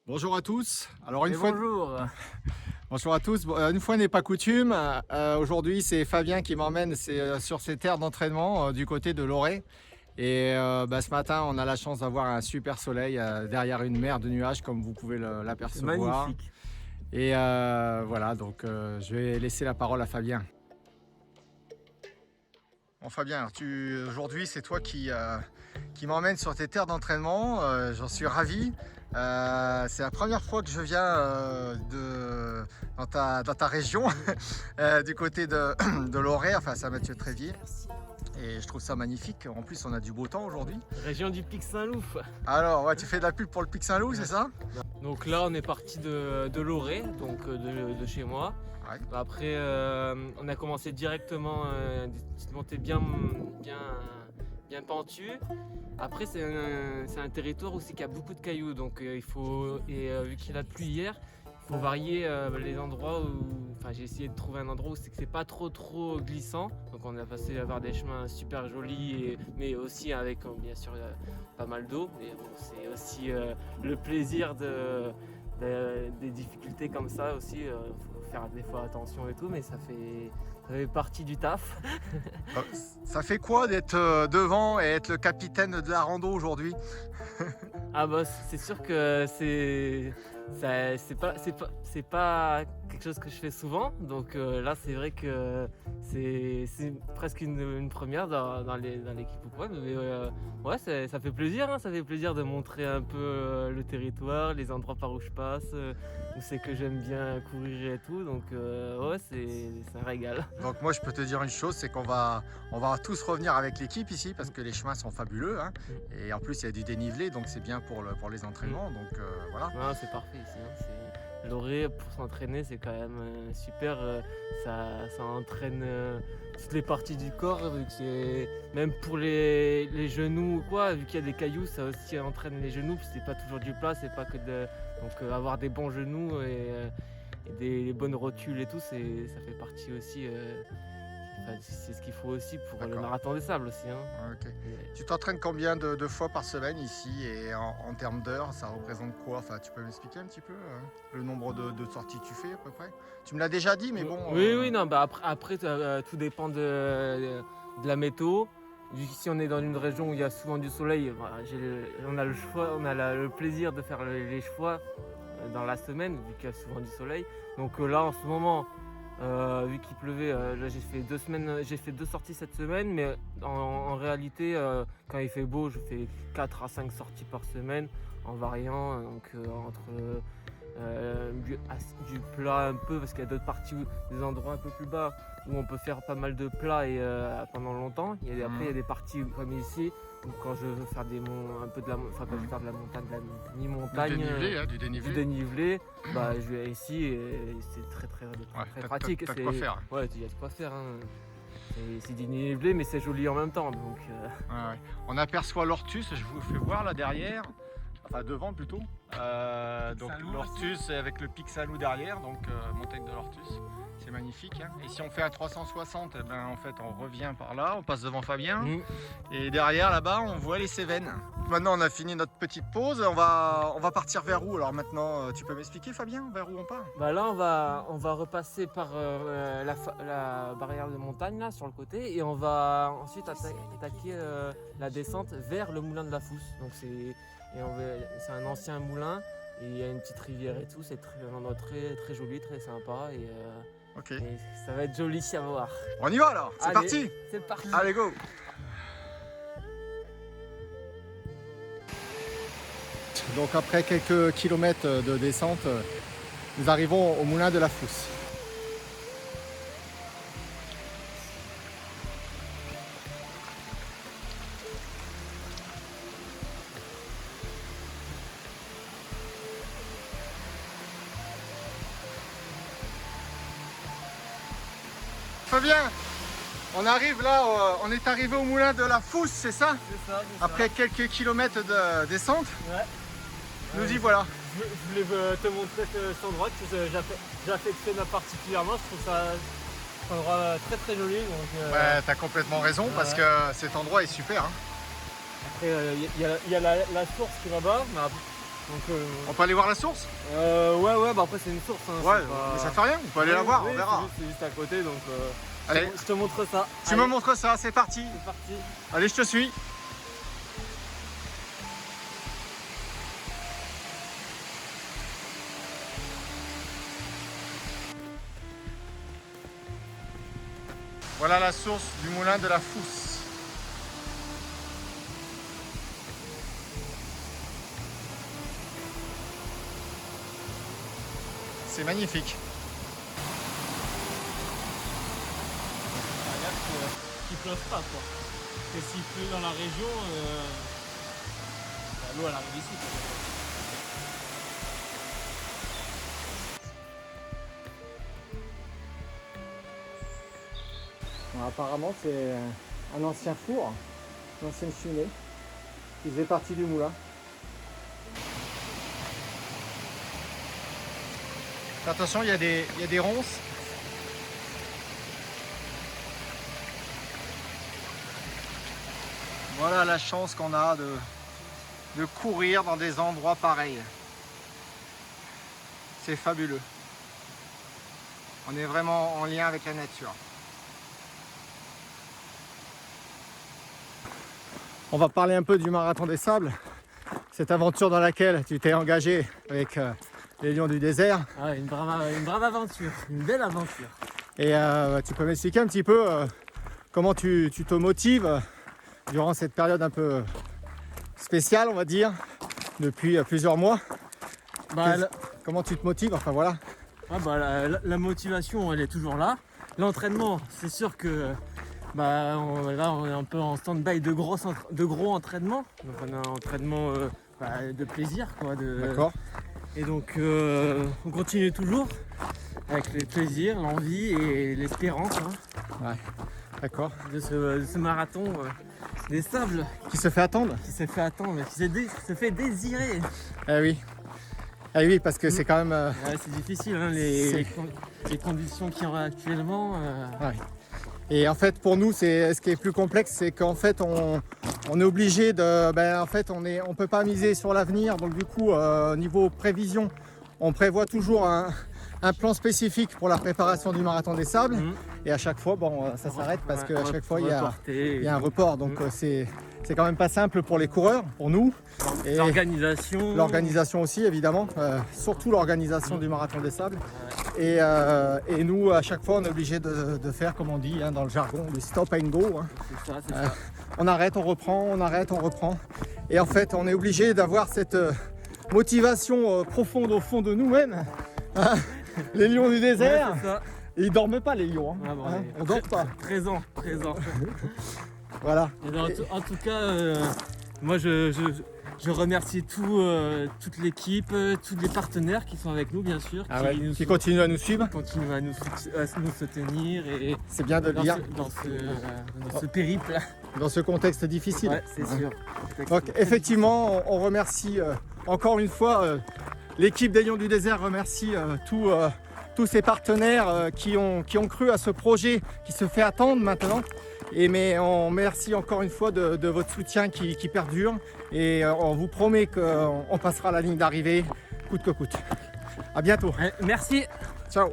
Bonjour à tous. Alors Bonjour. bonjour à tous. Une fois n'est pas coutume, aujourd'hui c'est Fabien qui m'emmène sur ces terres d'entraînement du côté de Loré. Et ce matin on a la chance d'avoir un super soleil derrière une mer de nuages comme vous pouvez C'est l'apercevoir. magnifique. Et voilà, donc je vais laisser la parole à Fabien. Bon Fabien, aujourd'hui c'est toi qui m'emmène sur tes terres d'entraînement, j'en suis ravi. C'est la première fois que je viens dans ta région, du côté de Loré, enfin Saint-Mathieu-Tréviers. Et je trouve ça magnifique. En plus, on a du beau temps aujourd'hui. Région du Pic Saint-Loup. Alors, ouais, tu fais de la pub pour le Pic Saint-Loup, c'est ça? Donc là, on est parti de Loré, donc de chez moi. Ouais. Après, on a commencé directement une petite montée bien pentue. Après, c'est un territoire aussi qui a beaucoup de cailloux, donc vu qu'il a plu hier, il faut varier les endroits où. Enfin, j'ai essayé de trouver un endroit où c'est pas trop glissant. Donc, on a passé à voir des chemins super jolis, mais aussi avec bien sûr pas mal d'eau. Mais bon, c'est aussi le plaisir des difficultés comme ça aussi. Faut faire des fois attention et tout, mais ça fait partie du taf. Ça fait quoi d'être devant et être le capitaine de la rando aujourd'hui? Ah bah c'est sûr que c'est pas quelque chose que je fais souvent, donc là c'est vrai que c'est presque une première dans l'équipe ou quoi, mais ouais ça fait plaisir, hein, ça fait plaisir de montrer un peu le territoire, les endroits par où je passe, où c'est que j'aime bien courir et tout, donc ouais c'est un régal. Donc moi je peux te dire une chose, c'est qu'on va tous revenir avec l'équipe ici parce que les chemins sont fabuleux, hein. Et en plus il y a du dénivelé, donc c'est bien pour les entraînements, donc voilà. Ouais, c'est parfait ici, hein. Loré pour s'entraîner c'est quand même super, ça entraîne toutes les parties du corps, vu que c'est même pour les genoux ou quoi, vu qu'il y a des cailloux ça aussi entraîne les genoux, parce que c'est pas toujours du plat, c'est pas que de. Donc avoir des bons genoux et des bonnes rotules et tout, ça fait partie aussi. C'est ce qu'il faut aussi pour le marathon des sables aussi, hein. Okay. Tu t'entraînes combien de fois par semaine ici, et en termes d'heures, ça représente quoi? Enfin, tu peux m'expliquer un petit peu le nombre de sorties que tu fais à peu près? Tu me l'as déjà dit, mais bon. Oui, non, bah après tout dépend de la météo. Ici, on est dans une région où il y a souvent du soleil. Voilà, on a le choix, on a le plaisir de faire les choix dans la semaine, vu qu'il y a souvent du soleil. Donc là, en ce moment. Vu qu'il pleuvait, là j'ai fait 2 sorties cette semaine, mais en réalité quand il fait beau je fais 4 à 5 sorties par semaine en variant, donc entre du plat un peu, parce qu'il y a d'autres parties, des endroits un peu plus bas où on peut faire pas mal de plats et pendant longtemps. Après il y a des parties comme ici où quand je veux faire un peu de la montagne, de la mi-montagne, Du dénivelé. du dénivelé, bah je vais ici et c'est très pratique. T'as de quoi faire. Ouais, il y a de quoi faire, hein. C'est dénivelé mais c'est joli en même temps, donc Ouais. On aperçoit l'Ortus, je vous fais voir là derrière, enfin devant plutôt. Donc l'Ortus avec le Pic Saint-Loup derrière, donc montagne de l'Ortus. C'est magnifique, hein. Et si on fait un 360, en fait on revient par là, on passe devant Fabien, et derrière là-bas on voit les Cévennes. Maintenant on a fini notre petite pause, on va partir vers où? Alors maintenant tu peux m'expliquer Fabien, vers où on part? Bah là on va repasser par la barrière de montagne là sur le côté, et on va ensuite attaquer la descente vers le moulin de la Fousse. Donc c'est un ancien moulin et il y a une petite rivière et tout, c'est un endroit très joli, très sympa, et ça va être joli à voir. On y va alors, c'est parti. C'est parti. Allez go. Donc après quelques kilomètres de descente, nous arrivons au moulin de la Fousse. Fabien, on arrive là, on est arrivé au moulin de la Fousse, c'est ça? C'est ça. Après quelques kilomètres de descente, Ouais. nous y voilà. Je voulais te montrer cet endroit que j'affectionne particulièrement. Je trouve ça un endroit très joli. Donc, T'as complètement raison, parce que cet endroit est super, hein. Après, il y a la source qui est là-bas. Donc, On peut aller voir la source? ouais, bah après c'est une source. Hein, Ouais, pas... mais ça fait rien, on peut aller la voir, oui, on verra. C'est juste à côté, donc Allez, je te montre ça. tu me montres ça, c'est parti. C'est parti. Allez, je te suis. Voilà la source du moulin de la Fousse. C'est magnifique. Qu'il pleuve pas quoi. Et s'il pleut dans la région, l'eau elle arrive ici. Bon, apparemment c'est un ancien four, une ancienne cheminée qui faisait partie du moulin. Attention, il y a des ronces. Voilà la chance qu'on a de courir dans des endroits pareils. C'est fabuleux. On est vraiment en lien avec la nature. On va parler un peu du Marathon des Sables, cette aventure dans laquelle tu t'es engagé avec les Lions du désert. Ah, une brave aventure, une belle aventure. Et tu peux m'expliquer un petit peu comment tu te motives durant cette période un peu spéciale, on va dire, depuis plusieurs mois. Comment tu te motives? Enfin voilà. Ah, bah, la motivation elle est toujours là. L'entraînement, c'est sûr que là on est un peu en stand-by de gros entraînements. Donc on a un entraînement de plaisir quoi. D'accord. Et donc on continue toujours avec le plaisir, l'envie et l'espérance Ouais. D'accord. de ce marathon des sables Qui se fait attendre? qui s'est fait attendre, qui se fait désirer. Eh oui. Eh oui, parce que c'est quand même... Ouais, c'est difficile hein, les conditions qu'il y a actuellement. Ouais. Et en fait, pour nous, ce qui est plus complexe, c'est qu'en fait, on est obligé de... en fait, on peut pas miser sur l'avenir. Donc du coup, niveau prévision, on prévoit toujours un plan spécifique pour la préparation du Marathon des Sables. Et à chaque fois, ça s'arrête parce qu'à chaque fois, il y a un report. Donc c'est quand même pas simple pour les coureurs, pour nous. Et l'organisation aussi, évidemment. Surtout l'organisation du Marathon des Sables. Et nous, à chaque fois, on est obligé de faire, comme on dit dans le jargon, du stop and go. Hein. C'est ça. On arrête, on reprend, on arrête, on reprend. Et en fait, on est obligé d'avoir cette motivation profonde au fond de nous-mêmes. Les lions du désert, Ouais, c'est ça. ils dorment pas les lions. Ah bon, On dort pas. Présent. Voilà. Et en tout cas, moi je remercie toute l'équipe, tous les partenaires qui sont avec nous bien sûr, Qui continuent à nous suivre. continuent à nous soutenir et C'est bien de le dire dans ce périple. dans ce contexte difficile. Ouais, c'est sûr. Donc effectivement, on remercie encore une fois l'équipe des Lions du désert remercie tous ces partenaires qui ont cru à ce projet qui se fait attendre maintenant. Mais on remercie encore une fois de votre soutien qui perdure et on vous promet qu'on passera la ligne d'arrivée coûte que coûte. À bientôt. Merci. Ciao.